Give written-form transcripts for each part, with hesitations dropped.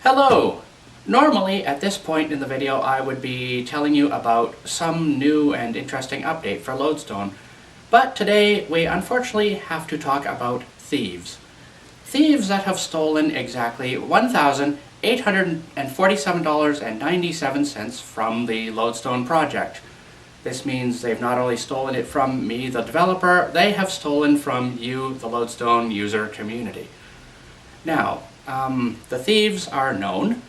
Hello! Normally at this point in the video I would be telling you about some new and interesting update for Lodestone, but today we unfortunately have to talk about thieves. Thieves that have stolen exactly $1,847.97 from the Lodestone project. This means they've not only stolen it from me, the developer, they have stolen from you, the Lodestone user community. Now, the thieves are known,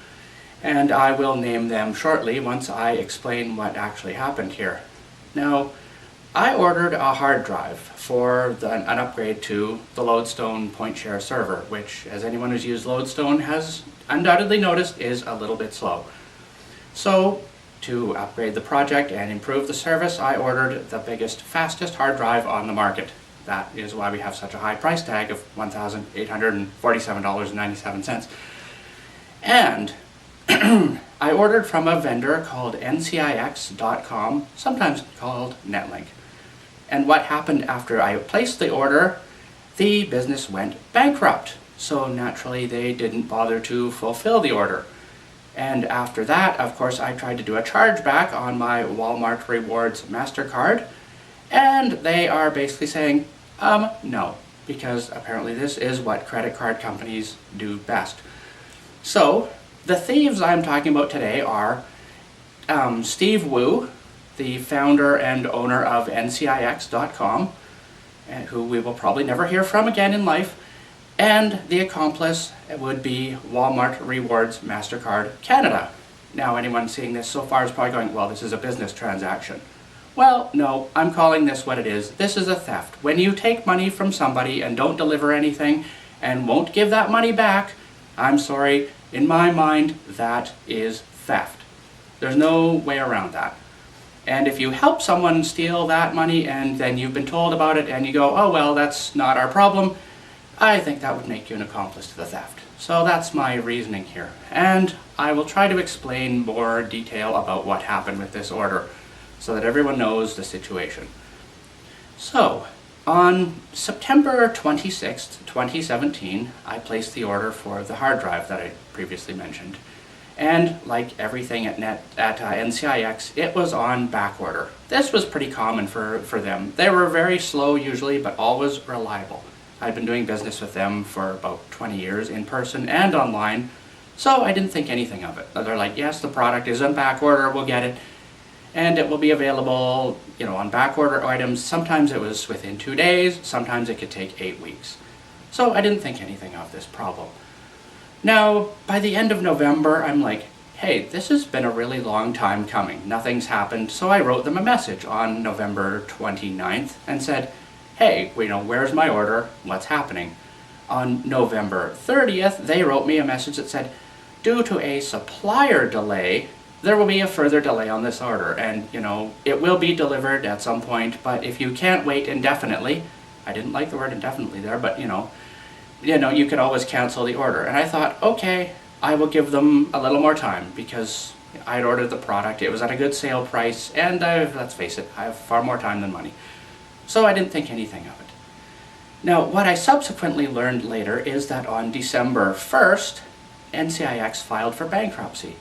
and I will name them shortly once I explain what actually happened here. Now, I ordered a hard drive for an upgrade to the Lodestone point share server, which, as anyone who's used Lodestone has undoubtedly noticed, is a little bit slow. So, to upgrade the project and improve the service, I ordered the biggest, fastest hard drive on the market. That is why we have such a high price tag of $1,847.97. And I ordered from a vendor called NCIX.com, sometimes called Netlink. And what happened after I placed the order, the business went bankrupt. So naturally they didn't bother to fulfill the order. And after that, of course, I tried to do a chargeback on my Walmart Rewards Mastercard, and they are basically saying, no, because apparently this is what credit card companies do best. So, the thieves I'm talking about today are Steve Wu, the founder and owner of NCIX.com, who we will probably never hear from again in life, and the accomplice would be Walmart Rewards Mastercard Canada. Now, anyone seeing this so far is probably going, well, this is a business transaction. Well, no, I'm calling this what it is. This is a theft. When you take money from somebody and don't deliver anything and won't give that money back, I'm sorry, in my mind, that is theft. There's no way around that. And if you help someone steal that money and then you've been told about it and you go, oh, well, that's not our problem, I think that would make you an accomplice to the theft. So that's my reasoning here. And I will try to explain more detail about what happened with this order, so that everyone knows the situation. So, on September 26th, 2017, I placed the order for the hard drive that I previously mentioned. And like everything at NCIX, it was on back order. This was pretty common for them. They were very slow usually, but always reliable. I'd been doing business with them for about 20 years in person and online, so I didn't think anything of it. They're like, yes, the product is on back order, we'll get it. And it will be available, on back order items. Sometimes it was within 2 days, sometimes it could take 8 weeks. So I didn't think anything of this problem. Now, by the end of November, I'm like, hey, this has been a really long time coming. Nothing's happened. So I wrote them a message on November 29th and said, hey, where's my order? What's happening? On November 30th, they wrote me a message that said, due to a supplier delay, there will be a further delay on this order, and it will be delivered at some point, but if you can't wait indefinitely, I didn't like the word indefinitely there, but you could always cancel the order. And I thought, okay, I will give them a little more time, because I had ordered the product, it was at a good sale price, and let's face it, I have far more time than money. So I didn't think anything of it. Now, what I subsequently learned later is that on December 1st, NCIX filed for bankruptcy.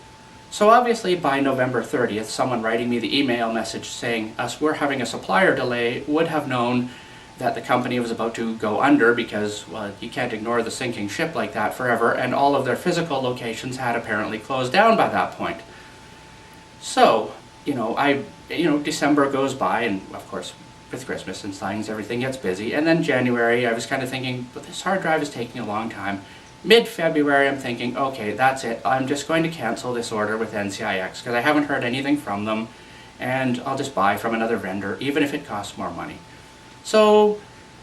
So obviously by November 30th, someone writing me the email message saying we're having a supplier delay would have known that the company was about to go under because, well, you can't ignore the sinking ship like that forever, and all of their physical locations had apparently closed down by that point. So, December goes by, and of course with Christmas and things, everything gets busy, and then January I was kind of thinking, but this hard drive is taking a long time. Mid-February, I'm thinking, okay, that's it. I'm just going to cancel this order with NCIX because I haven't heard anything from them, and I'll just buy from another vendor, even if it costs more money. So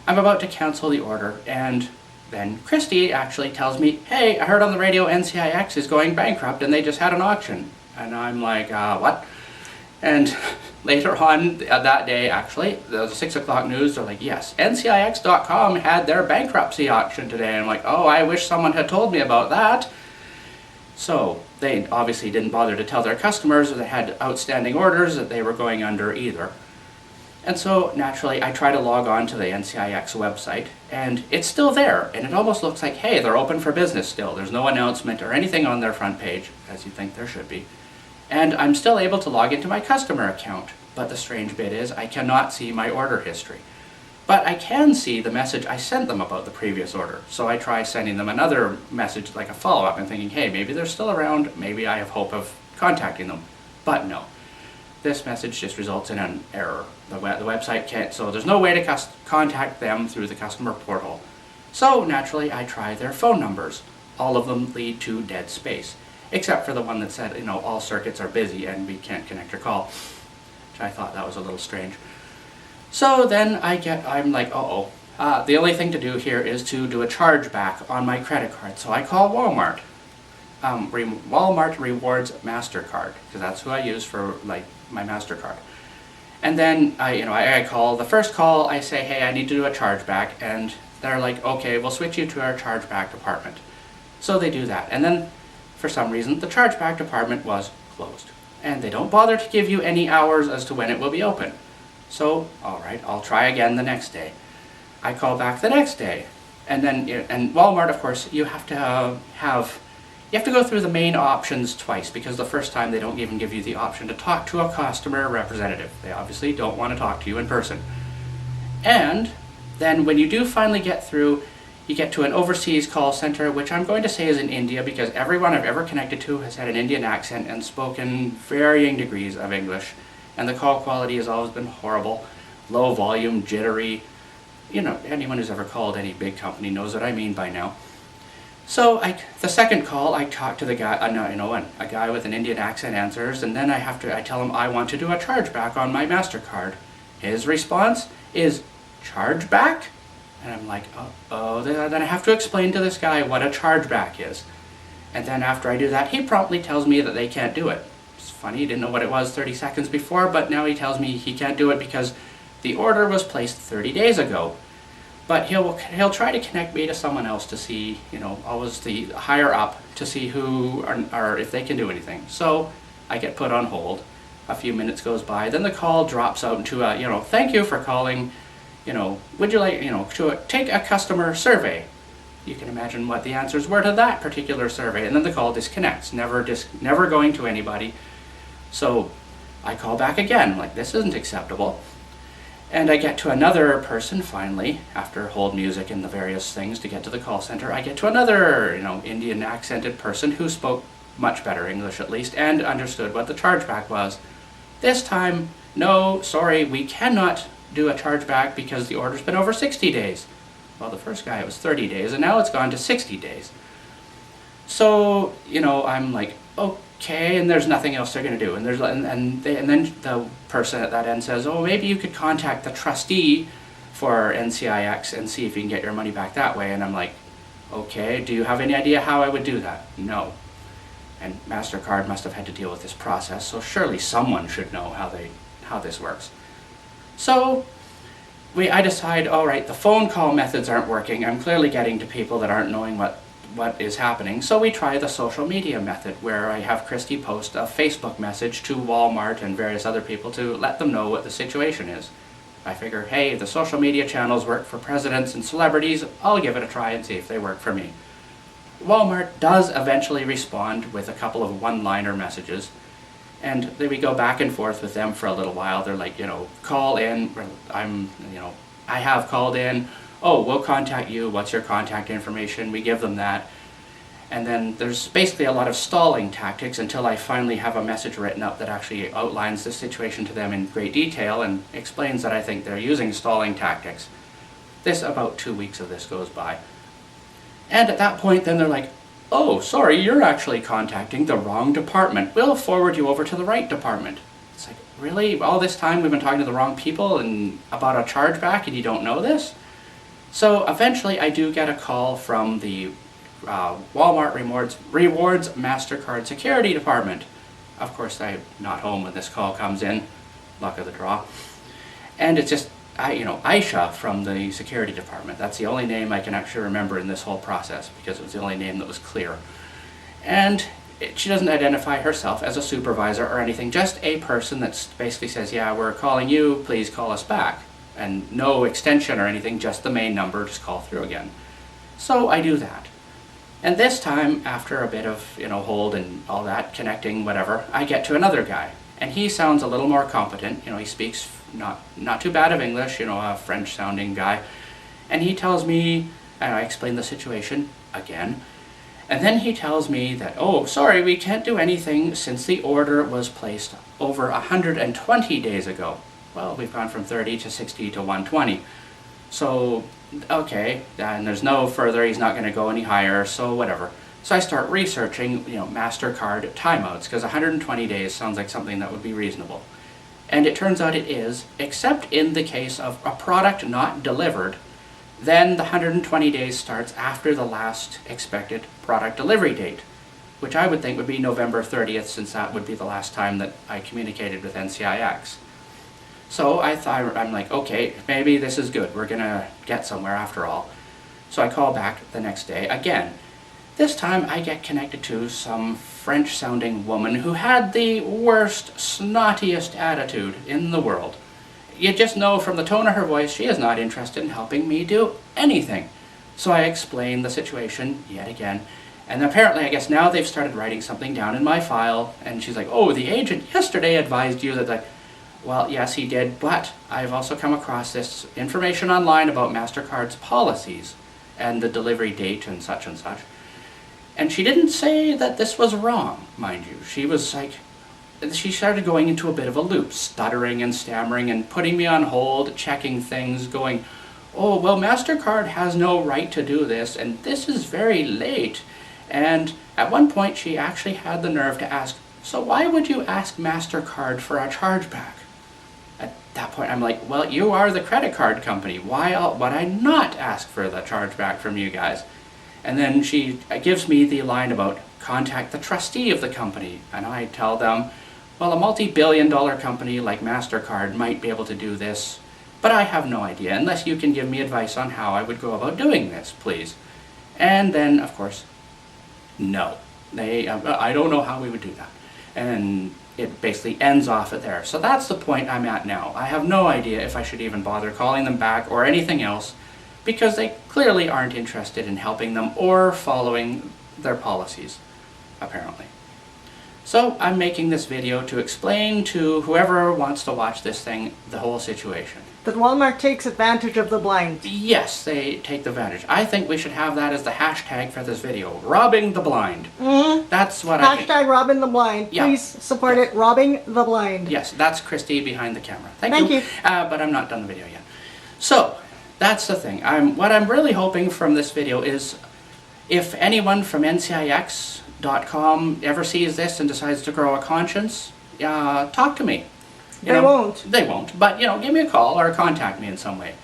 I'm about to cancel the order, and then Christy actually tells me, hey, I heard on the radio NCIX is going bankrupt, and they just had an auction. And I'm like, what? And later on that day, actually, there was a 6 o'clock news, they're like, yes, NCIX.com had their bankruptcy auction today. I'm like, oh, I wish someone had told me about that. So they obviously didn't bother to tell their customers that had outstanding orders that they were going under either. And so naturally I try to log on to the NCIX website, and it's still there, and it almost looks like, hey, they're open for business still. There's no announcement or anything on their front page, as you think there should be. And I'm still able to log into my customer account, but the strange bit is I cannot see my order history. But I can see the message I sent them about the previous order. So I try sending them another message, like a follow-up, and thinking, hey, maybe they're still around, maybe I have hope of contacting them. But no. This message just results in an error. The website can't, so there's no way to contact them through the customer portal. So naturally I try their phone numbers. All of them lead to dead space, except for the one that said, all circuits are busy and we can't connect your call, which I thought that was a little strange. So then I'm like, the only thing to do here is to do a chargeback on my credit card. So I call Walmart. Walmart Rewards Mastercard, because that's who I use for my Mastercard. And then I call the first call. I say, hey, I need to do a chargeback, and they're like, okay, we'll switch you to our chargeback department. So they do that, and then for some reason the chargeback department was closed, and they don't bother to give you any hours as to when it will be open. So all right, I'll try again the next day. I call back the next day, and then Walmart, of course, you have to go through the main options twice, because the first time they don't even give you the option to talk to a customer representative. They obviously don't want to talk to you in person. And then when you do finally get through, you get to an overseas call center, which I'm going to say is in India, because everyone I've ever connected to has had an Indian accent and spoken varying degrees of English. And the call quality has always been horrible, low volume, jittery. Anyone who's ever called any big company knows what I mean by now. So the second call, I talk to the guy, a guy with an Indian accent answers, and then I tell him I want to do a chargeback on my MasterCard. His response is, chargeback? And I'm like, then I have to explain to this guy what a chargeback is. And then after I do that, he promptly tells me that they can't do it. It's funny, he didn't know what it was 30 seconds before, but now he tells me he can't do it because the order was placed 30 days ago. But he'll try to connect me to someone else to see, always the higher up, to see who or if they can do anything. So I get put on hold. A few minutes goes by, then the call drops out into a, thank you for calling, would you like, to take a customer survey? You can imagine what the answers were to that particular survey, and then the call disconnects, never going to anybody. So I call back again, like, this isn't acceptable. And I get to another person finally, after hold music and the various things to get to the call center. I get to another, Indian accented person who spoke much better English at least and understood what the chargeback was. This time, no, sorry, we cannot do a chargeback because the order's been over 60 days. Well, the first guy, it was 30 days, and now it's gone to 60 days. So, I'm like, okay, and there's nothing else they're going to do. And then the person at that end says, maybe you could contact the trustee for NCIX and see if you can get your money back that way. And I'm like, okay, do you have any idea how I would do that? No. And MasterCard must have had to deal with this process, so surely someone should know how this works. So I decide, all right, the phone call methods aren't working. I'm clearly getting to people that aren't knowing what is happening. So we try the social media method, where I have Christy post a Facebook message to Walmart and various other people to let them know what the situation is. I figure, hey, the social media channels work for presidents and celebrities. I'll give it a try and see if they work for me. Walmart does eventually respond with a couple of one-liner messages, and then we go back and forth with them for a little while. They're like, call in. I have called in. We'll contact you. What's your contact information? We give them that. And then there's basically a lot of stalling tactics until I finally have a message written up that actually outlines the situation to them in great detail and explains that I think they're using stalling tactics. About 2 weeks of this goes by. And at that point, then they're like, sorry, you're actually contacting the wrong department. We'll forward you over to the right department. It's like, really? All this time we've been talking to the wrong people and about a chargeback and you don't know this? So eventually I do get a call from the Walmart Rewards Mastercard security department. Of course, I'm not home when this call comes in, luck of the draw. And it's just, Aisha from the security department. That's the only name I can actually remember in this whole process, because it was the only name that was clear. And she doesn't identify herself as a supervisor or anything, just a person that basically says, yeah, we're calling you, please call us back. And no extension or anything, just the main number, just call through again. So I do that. And this time, after a bit of, hold and all that, connecting, whatever, I get to another guy. And he sounds a little more competent. He speaks not too bad of English, a French-sounding guy. And he tells me, and I explain the situation again, and then he tells me that, oh, sorry, we can't do anything since the order was placed over 120 days ago. Well, we've gone from 30 to 60 to 120. So, okay, and there's no further, he's not going to go any higher, so whatever. So I start researching, MasterCard timeouts, because 120 days sounds like something that would be reasonable. And it turns out it is, except in the case of a product not delivered, then the 120 days starts after the last expected product delivery date, which I would think would be November 30th, since that would be the last time that I communicated with NCIX. So I'm like, okay, maybe this is good. We're going to get somewhere after all. So I call back the next day again. This time I get connected to some French-sounding woman who had the worst, snottiest attitude in the world. You just know from the tone of her voice she is not interested in helping me do anything. So I explain the situation yet again. And apparently, I guess now they've started writing something down in my file. And she's like, oh, the agent yesterday advised you that well, yes, he did, but I've also come across this information online about MasterCard's policies and the delivery date and such and such. And she didn't say that this was wrong, mind you. She started going into a bit of a loop, stuttering and stammering and putting me on hold, checking things, going, oh, well, MasterCard has no right to do this, and this is very late. And at one point, she actually had the nerve to ask, so why would you ask MasterCard for a chargeback? At that point, I'm like, well, you are the credit card company. Why would I not ask for the chargeback from you guys? And then she gives me the line about contact the trustee of the company. And I tell them, well, a multi-billion-dollar company like MasterCard might be able to do this, but I have no idea, unless you can give me advice on how I would go about doing this, please. And then, of course, no. I don't know how we would do that. And it basically ends off at there. So that's the point I'm at now. I have no idea if I should even bother calling them back or anything else, because they clearly aren't interested in helping them or following their policies, apparently. So I'm making this video to explain to whoever wants to watch this thing the whole situation. That Walmart takes advantage of the blind. Yes, they take the advantage. I think we should have that as the hashtag for this video. Robbing the blind. Mm-hmm. That's what I think. Hashtag robbing the blind. Yeah. Please support it. Robbing the blind. Yes, that's Christy behind the camera. Thank you. But I'm not done the video yet. So, that's the thing. What I'm really hoping from this video is if anyone from NCIX.com ever sees this and decides to grow a conscience, talk to me. They won't. They won't, but give me a call or contact me in some way.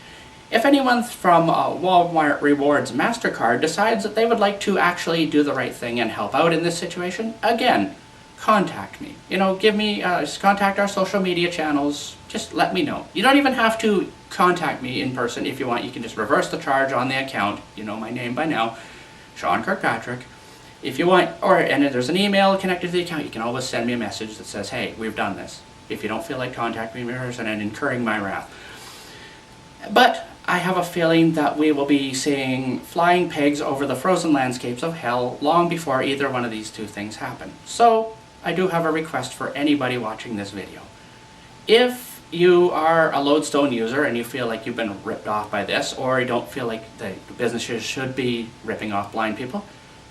If anyone from Walmart Rewards Mastercard decides that they would like to actually do the right thing and help out in this situation, again, contact me. Give me, just contact our social media channels, just let me know. You don't even have to contact me in person if you want. You can just reverse the charge on the account. You know my name by now, Shawn Kirkpatrick. If you want, and if there's an email connected to the account, you can always send me a message that says, hey, we've done this. If you don't feel like contacting me in person and incurring my wrath. But I have a feeling that we will be seeing flying pigs over the frozen landscapes of hell long before either one of these two things happen. So I do have a request for anybody watching this video. If you are a Lodestone user and you feel like you've been ripped off by this, or you don't feel like the businesses should be ripping off blind people,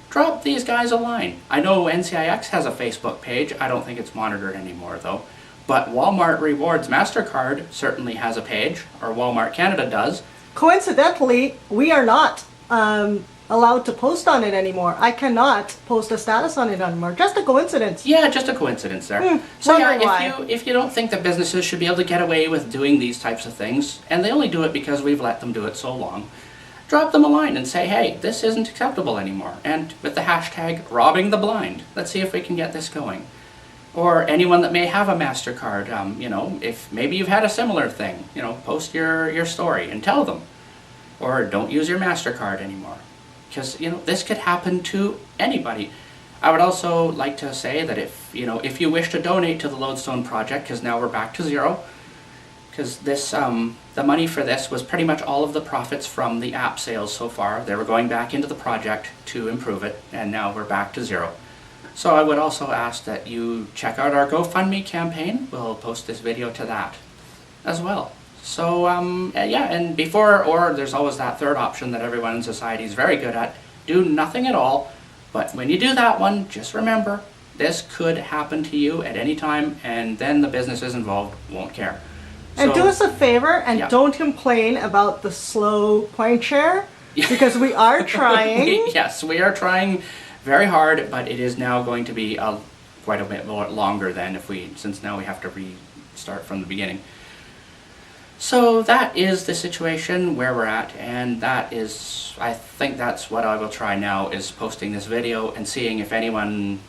drop these guys a line. I know NCIX has a Facebook page. I don't think it's monitored anymore though. But Walmart Rewards Mastercard certainly has a page, or Walmart Canada does. Coincidentally, we are not allowed to post on it anymore. I cannot post a status on it anymore. Just a coincidence. Yeah, just a coincidence there. So yeah, if you don't think that businesses should be able to get away with doing these types of things, and they only do it because we've let them do it so long, drop them a line and say, hey, this isn't acceptable anymore. And with the hashtag robbing the blind, let's see if we can get this going. Or anyone that may have a MasterCard, if maybe you've had a similar thing, post your story and tell them. Or don't use your MasterCard anymore. Because, this could happen to anybody. I would also like to say that if you wish to donate to the Lodestone project, because now we're back to zero, because this the money for this was pretty much all of the profits from the app sales so far. They were going back into the project to improve it, and now we're back to zero. So I would also ask that you check out our GoFundMe campaign. We'll post this video to that as well. So yeah, and or there's always that third option that everyone in society is very good at: do nothing at all. But when you do that one, just remember, this could happen to you at any time, and then the businesses involved won't care. And do us a favor and don't complain about the slow coin share, because we are trying. Yes, we are trying very hard, but it is now going to be quite a bit longer than since now we have to restart from the beginning. So that is the situation where we're at, and I think that's what I will try now, is posting this video and seeing if anyone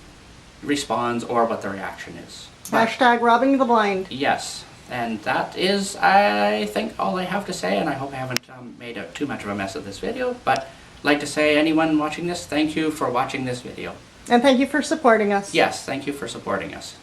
responds or what the reaction is. Hashtag robbing the blind. Yes. And that is, I think, all I have to say, and I hope I haven't made too much of a mess of this video, but I'd like to say, anyone watching this, thank you for watching this video. And thank you for supporting us. Yes, thank you for supporting us.